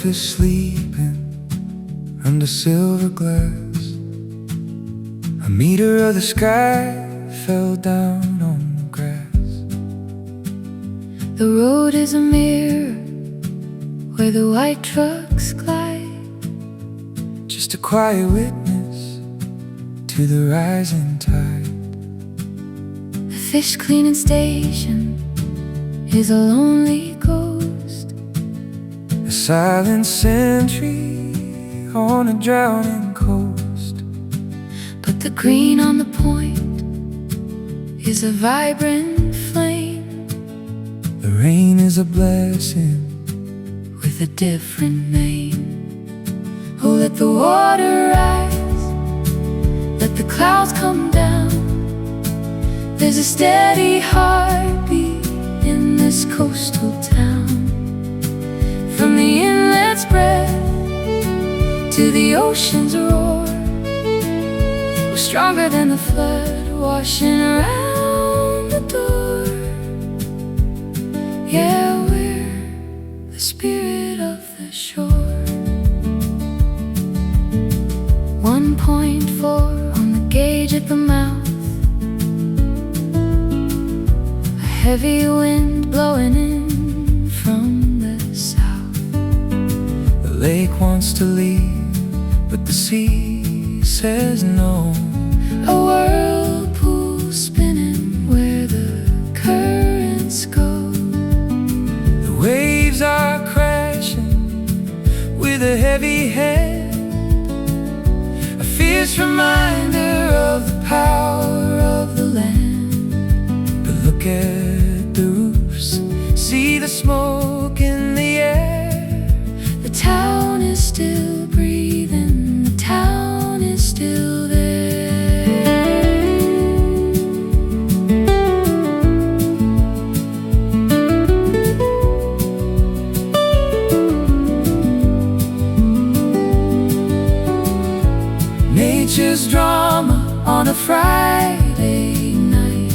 wharf is sleeping under silver glass. A meter of the sky fell down on the grass. The road is a mirror where the white trucks glide, just a quiet witness to the rising tide. the fish cleaning station is a lonely ghost, a silent sentry on a drowning coast. but the green on the point is a vibrant flame. The rain is a blessing with a different name. Oh, let the water rise, let the clouds come down. There's a steady heartbeat in this coastal town. From the inlet's breath to the ocean's roar, we're stronger than the flood washing around the door. Yeah, we're the spirit of the shore. 1.4 on the gauge at the mouth, a heavy wind blowing in from the south. The lake wants to leave, but the sea says no. A whirlpool spinning where the currents go. The waves are crashing with a heavy head, a fierce reminder of the power of the land. But look at the roofs, see the smoke in the air. The town is still breathing, the town is still there. Nature's drama on a Friday night,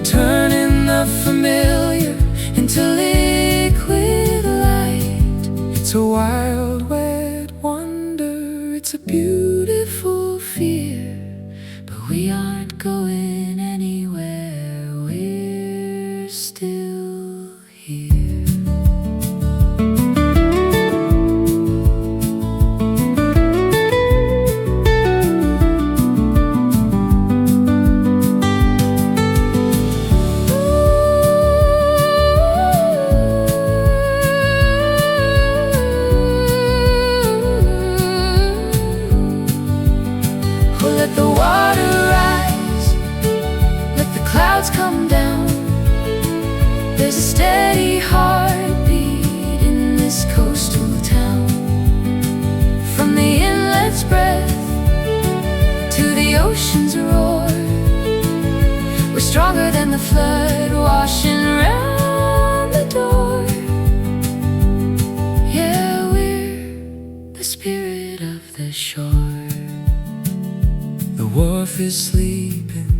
turning the familiar into liquid light. It's a wild, wet wonder, it's a beautiful fear, but we aren't going anywhere, we're still here. Let the water rise, let the clouds come down. There's a steady heartbeat in this coastal town. From the inlet's breath to the ocean's roar, we're stronger than the flood washing around the door. Yeah, we're the spirit of the shore. The wharf is sleeping,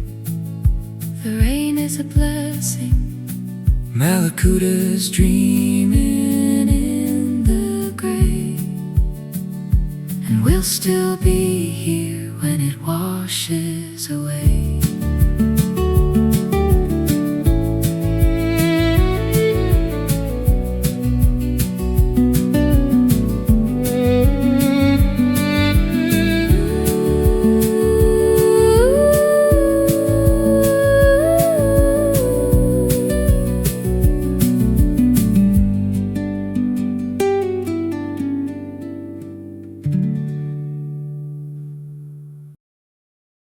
The rain is a blessing, Mallacoota's dreaming in the gray, and we'll still be here when it washes away.